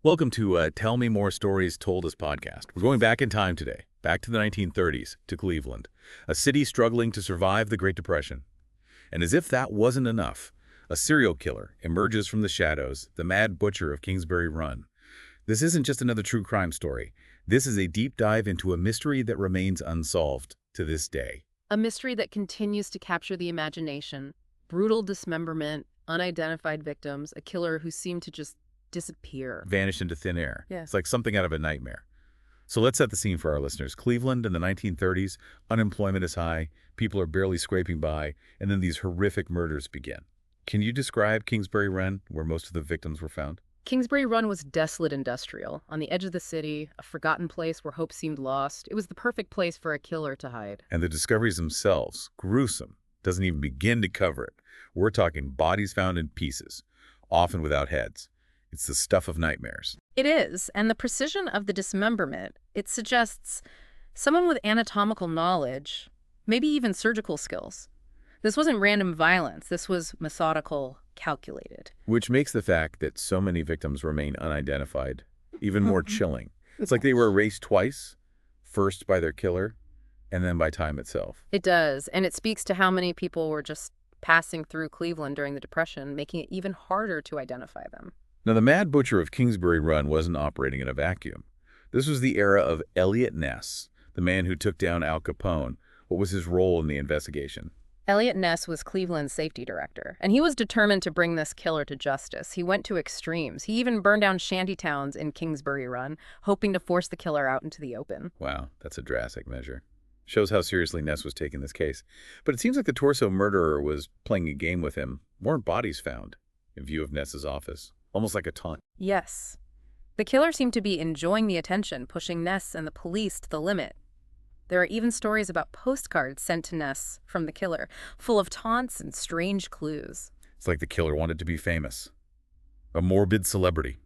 Welcome to Tell Me More Stories Told Us podcast. We're going back in time today, back to the 1930s, to Cleveland, a city struggling to survive the Great Depression. And as if that wasn't enough, a serial killer emerges from the shadows, the mad butcher of Kingsbury Run. This isn't just another true crime story. This is a deep dive into a mystery that remains unsolved to this day. A mystery that continues to capture the imagination. Brutal dismemberment, unidentified victims, a killer who seemed to just disappear. Vanished into thin air. Yeah. It's like something out of a nightmare. So let's set the scene for our listeners. Cleveland in the 1930s, unemployment is high, people are barely scraping by, and then these horrific murders begin. Can you describe Kingsbury Run, where most of the victims were found? Kingsbury Run was desolate industrial, on the edge of the city, a forgotten place where hope seemed lost. It was the perfect place for a killer to hide. And the discoveries themselves, gruesome, doesn't even begin to cover it. We're talking bodies found in pieces, often without heads. It's the stuff of nightmares. It is, and the precision of the dismemberment, it suggests someone with anatomical knowledge, maybe even surgical skills. This wasn't random violence. This was methodical, calculated. Which makes the fact that so many victims remain unidentified even more chilling. It's like they were erased twice, first by their killer, and then by time itself. It does, and it speaks to how many people were just passing through Cleveland during the Depression, making it even harder to identify them. Now, the Mad Butcher of Kingsbury Run wasn't operating in a vacuum. This was the era of Eliot Ness, the man who took down Al Capone. What was his role in the investigation? Eliot Ness was Cleveland's safety director, and he was determined to bring this killer to justice. He went to extremes. He even burned down shantytowns in Kingsbury Run, hoping to force the killer out into the open. Wow, that's a drastic measure. Shows how seriously Ness was taking this case. But it seems like the torso murderer was playing a game with him. Weren't bodies found in view of Ness's office? Almost like a taunt. Yes. The killer seemed to be enjoying the attention, pushing Ness and the police to the limit. There are even stories about postcards sent to Ness from the killer, full of taunts and strange clues. It's like the killer wanted to be famous. A morbid celebrity.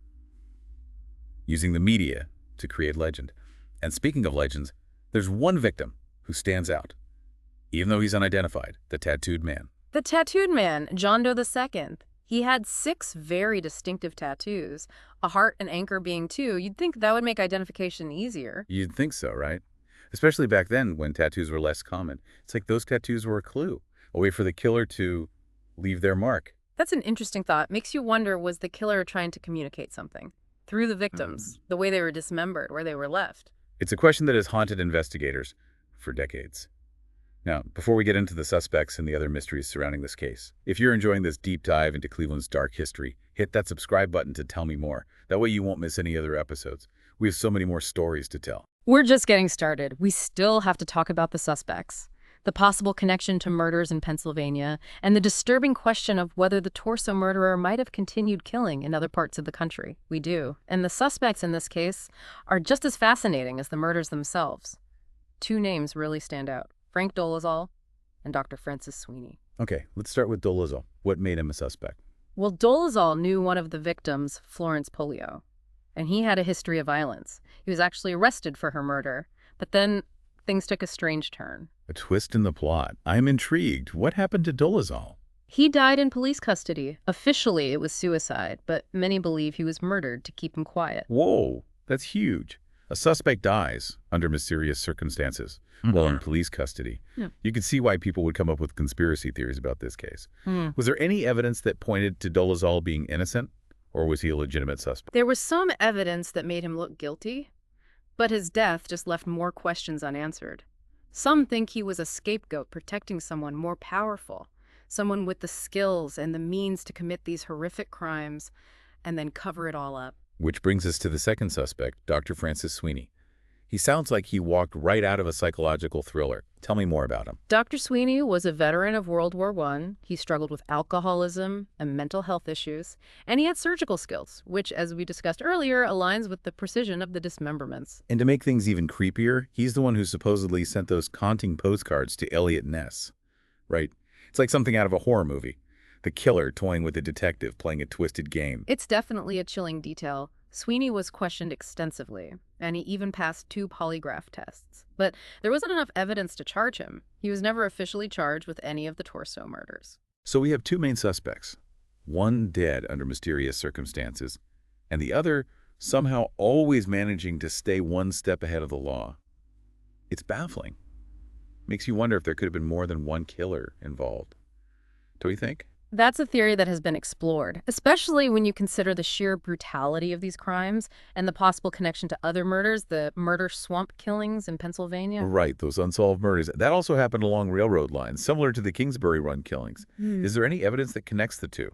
Using the media to create legend. And speaking of legends, there's one victim who stands out. Even though he's unidentified, the tattooed man. The tattooed man, John Doe II. He had 6 very distinctive tattoos, a heart and anchor being 2. You'd think that would make identification easier. You'd think so, right? Especially back then when tattoos were less common. It's like those tattoos were a clue, a way for the killer to leave their mark. That's an interesting thought. Makes you wonder, was the killer trying to communicate something? Through the victims, the way they were dismembered, where they were left. It's a question that has haunted investigators for decades. Now, before we get into the suspects and the other mysteries surrounding this case, if you're enjoying this deep dive into Cleveland's dark history, hit that subscribe button to tell me more. That way you won't miss any other episodes. We have so many more stories to tell. We're just getting started. We still have to talk about the suspects, the possible connection to murders in Pennsylvania, and the disturbing question of whether the torso murderer might have continued killing in other parts of the country. We do. And the suspects in this case are just as fascinating as the murders themselves. 2 names really stand out: Frank Dolezal and Dr. Francis Sweeney. Okay, let's start with Dolezal. What made him a suspect? Well, Dolezal knew one of the victims, Florence Polio, and he had a history of violence. He was actually arrested for her murder, but then things took a strange turn. A twist in the plot. I'm intrigued. What happened to Dolezal? He died in police custody. Officially, it was suicide, but many believe he was murdered to keep him quiet. Whoa, that's huge. A suspect dies under mysterious circumstances while in police custody. Yeah. You could see why people would come up with conspiracy theories about this case. Was there any evidence that pointed to Dolezal being innocent, or was he a legitimate suspect? There was some evidence that made him look guilty, but his death just left more questions unanswered. Some think he was a scapegoat protecting someone more powerful, someone with the skills and the means to commit these horrific crimes and then cover it all up. Which brings us to the second suspect, Dr. Francis Sweeney. He sounds like he walked right out of a psychological thriller. Tell me more about him. Dr. Sweeney was a veteran of World War I. He struggled with alcoholism and mental health issues, and he had surgical skills, which, as we discussed earlier, aligns with the precision of the dismemberments. And to make things even creepier, he's the one who supposedly sent those haunting postcards to Eliot Ness. Right? It's like something out of a horror movie. The killer toying with the detective playing a twisted game. It's definitely a chilling detail. Sweeney was questioned extensively, and he even passed 2 polygraph tests. But there wasn't enough evidence to charge him. He was never officially charged with any of the torso murders. So we have 2 main suspects. One dead under mysterious circumstances, and the other somehow always managing to stay one step ahead of the law. It's baffling. Makes you wonder if there could have been more than one killer involved. Do you think? That's a theory that has been explored, especially when you consider the sheer brutality of these crimes and the possible connection to other murders, the murder swamp killings in Pennsylvania. Right, those unsolved murders. That also happened along railroad lines, similar to the Kingsbury Run killings. Is there any evidence that connects the two?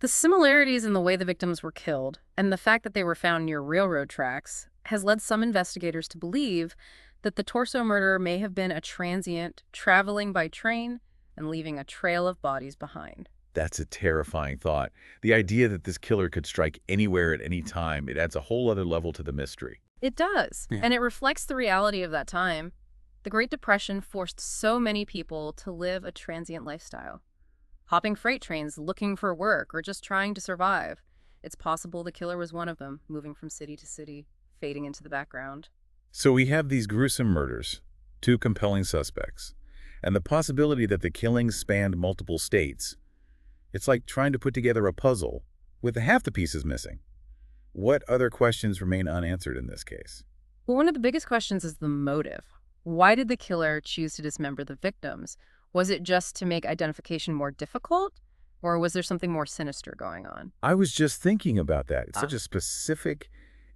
The similarities in the way the victims were killed and the fact that they were found near railroad tracks has led some investigators to believe that the torso murderer may have been a transient traveling by train and leaving a trail of bodies behind. That's a terrifying thought. The idea that this killer could strike anywhere at any time, it adds a whole other level to the mystery. It does, and it reflects the reality of that time. The Great Depression forced so many people to live a transient lifestyle, hopping freight trains, looking for work, or just trying to survive. It's possible the killer was one of them, moving from city to city, fading into the background. So we have these gruesome murders, two compelling suspects, and the possibility that the killings spanned multiple states. It's like trying to put together a puzzle with half the pieces missing. What other questions remain unanswered in this case? Well, one of the biggest questions is the motive. Why did the killer choose to dismember the victims? Was it just to make identification more difficult, or was there something more sinister going on? I was just thinking about that. It's such a specific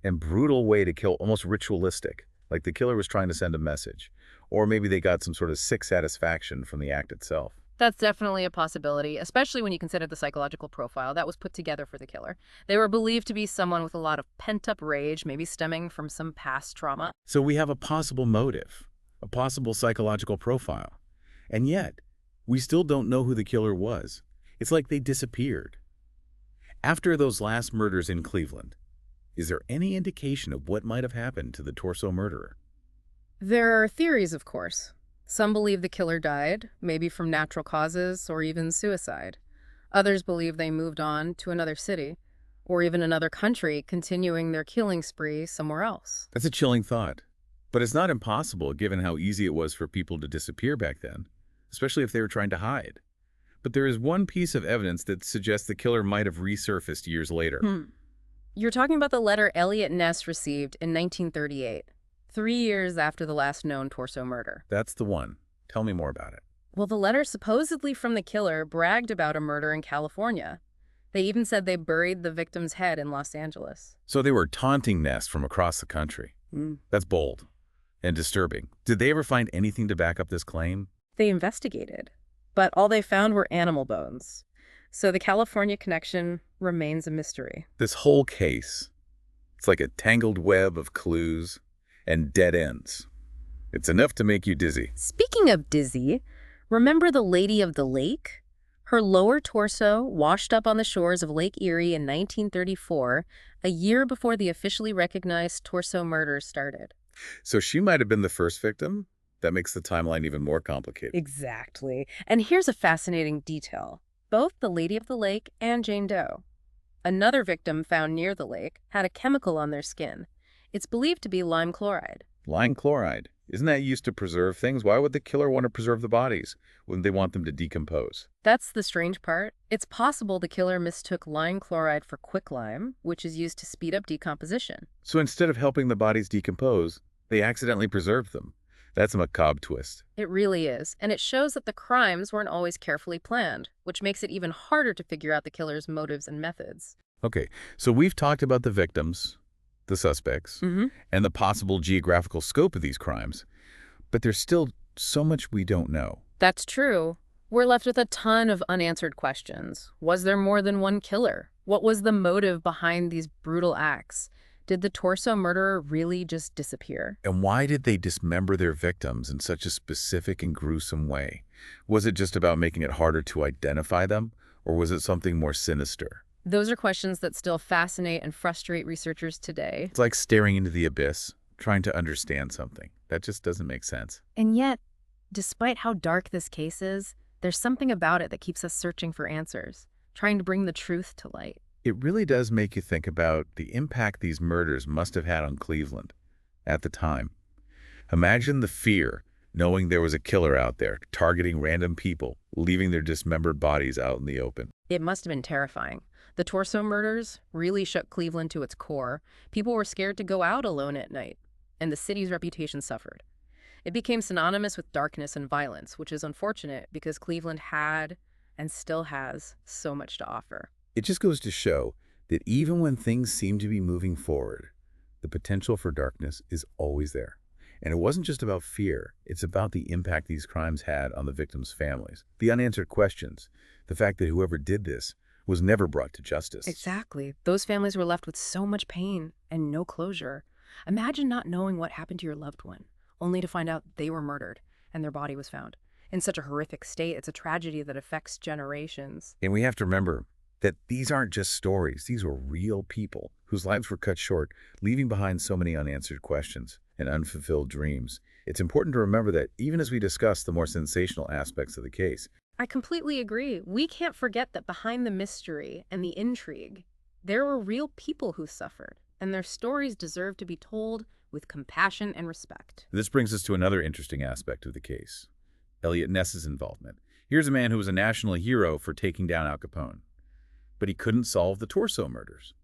and brutal way to kill, almost ritualistic, like the killer was trying to send a message. Or maybe they got some sort of sick satisfaction from the act itself. That's definitely a possibility, especially when you consider the psychological profile that was put together for the killer. They were believed to be someone with a lot of pent-up rage, maybe stemming from some past trauma. So we have a possible motive, a possible psychological profile. And yet, we still don't know who the killer was. It's like they disappeared. After those last murders in Cleveland, is there any indication of what might have happened to the torso murderer? There are theories, of course. Some believe the killer died, maybe from natural causes or even suicide. Others believe they moved on to another city or even another country, continuing their killing spree somewhere else. That's a chilling thought. But it's not impossible given how easy it was for people to disappear back then, especially if they were trying to hide. But there is one piece of evidence that suggests the killer might have resurfaced years later. You're talking about the letter Eliot Ness received in 1938. 3 years after the last known torso murder. That's the one. Tell me more about it. Well, the letter supposedly from the killer bragged about a murder in California. They even said they buried the victim's head in Los Angeles. So they were taunting Ness from across the country. That's bold and disturbing. Did they ever find anything to back up this claim? They investigated, but all they found were animal bones. So the California connection remains a mystery. This whole case, it's like a tangled web of clues and dead ends. It's enough to make you dizzy. Speaking of dizzy, remember the Lady of the Lake? Her lower torso washed up on the shores of Lake Erie in 1934, a year before the officially recognized torso murders started. So she might have been the first victim? That makes the timeline even more complicated. Exactly. And here's a fascinating detail. Both the Lady of the Lake and Jane Doe, another victim found near the lake, had a chemical on their skin. It's believed to be lime chloride. Lime chloride. Isn't that used to preserve things? Why would the killer want to preserve the bodies? Wouldn't they want them to decompose? That's the strange part. It's possible the killer mistook lime chloride for quicklime, which is used to speed up decomposition. So instead of helping the bodies decompose, they accidentally preserved them. That's a macabre twist. It really is, and it shows that the crimes weren't always carefully planned, which makes it even harder to figure out the killer's motives and methods. Okay, so we've talked about the victims, the suspects, and the possible geographical scope of these crimes, but there's still so much we don't know. That's true. We're left with a ton of unanswered questions. Was there more than one killer? What was the motive behind these brutal acts? Did the torso murderer really just disappear? And why did they dismember their victims in such a specific and gruesome way? Was it just about making it harder to identify them, or was it something more sinister? Those are questions that still fascinate and frustrate researchers today. It's like staring into the abyss, trying to understand something. That just doesn't make sense. And yet, despite how dark this case is, there's something about it that keeps us searching for answers, trying to bring the truth to light. It really does make you think about the impact these murders must have had on Cleveland at the time. Imagine the fear, knowing there was a killer out there, targeting random people, leaving their dismembered bodies out in the open. It must have been terrifying. The torso murders really shook Cleveland to its core. People were scared to go out alone at night, and the city's reputation suffered. It became synonymous with darkness and violence, which is unfortunate because Cleveland had and still has so much to offer. It just goes to show that even when things seem to be moving forward, the potential for darkness is always there. And it wasn't just about fear, it's about the impact these crimes had on the victims' families. The unanswered questions, the fact that whoever did this was never brought to justice. Exactly. Those families were left with so much pain and no closure. Imagine not knowing what happened to your loved one, only to find out they were murdered and their body was found. In such a horrific state, it's a tragedy that affects generations. And we have to remember that these aren't just stories. These were real people whose lives were cut short, leaving behind so many unanswered questions and unfulfilled dreams. It's important to remember that even as we discuss the more sensational aspects of the case, I completely agree. We can't forget that behind the mystery and the intrigue, there were real people who suffered, and their stories deserve to be told with compassion and respect. this brings us to another interesting aspect of the case, Eliot Ness's involvement. Here's a man who was a national hero for taking down Al Capone, but he couldn't solve the torso murders.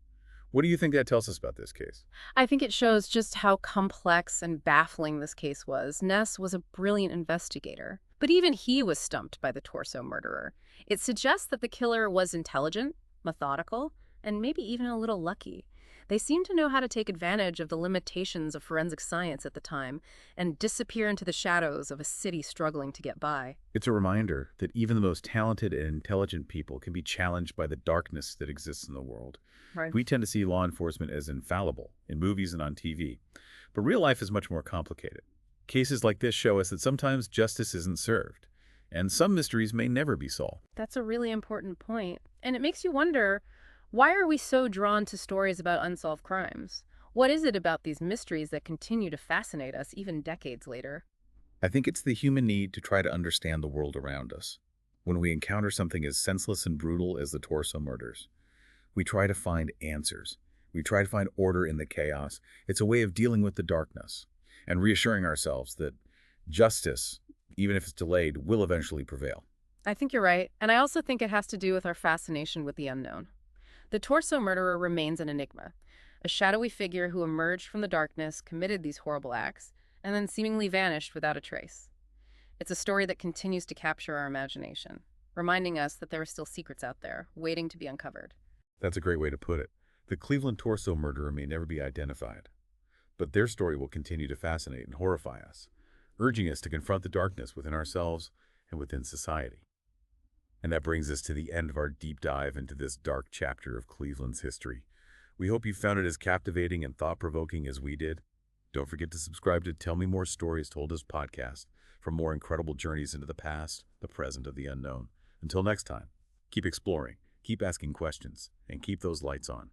What do you think that tells us about this case? I think it shows just how complex and baffling this case was. Ness was a brilliant investigator, but even he was stumped by the torso murderer. It suggests that the killer was intelligent, methodical, and maybe even a little lucky. They seemed to know how to take advantage of the limitations of forensic science at the time and disappear into the shadows of a city struggling to get by. It's a reminder that even the most talented and intelligent people can be challenged by the darkness that exists in the world. Right. We tend to see law enforcement as infallible in movies and on TV, but real life is much more complicated. Cases like this show us that sometimes justice isn't served, and some mysteries may never be solved. That's a really important point. And it makes you wonder, why are we so drawn to stories about unsolved crimes? What is it about these mysteries that continue to fascinate us even decades later? I think it's the human need to try to understand the world around us. When we encounter something as senseless and brutal as the torso murders, we try to find answers. We try to find order in the chaos. It's a way of dealing with the darkness and reassuring ourselves that justice, even if it's delayed, will eventually prevail. I think you're right, and I also think it has to do with our fascination with the unknown. The torso murderer remains an enigma, a shadowy figure who emerged from the darkness, committed these horrible acts, and then seemingly vanished without a trace. It's a story that continues to capture our imagination, reminding us that there are still secrets out there, waiting to be uncovered. That's a great way to put it. The Cleveland torso murderer may never be identified, but their story will continue to fascinate and horrify us, urging us to confront the darkness within ourselves and within society. And that brings us to the end of our deep dive into this dark chapter of Cleveland's history. We hope you found it as captivating and thought-provoking as we did. Don't forget to subscribe to Tell Me More Stories Told Us podcast for more incredible journeys into the past, the present, of the unknown. Until next time, keep exploring, keep asking questions, and keep those lights on.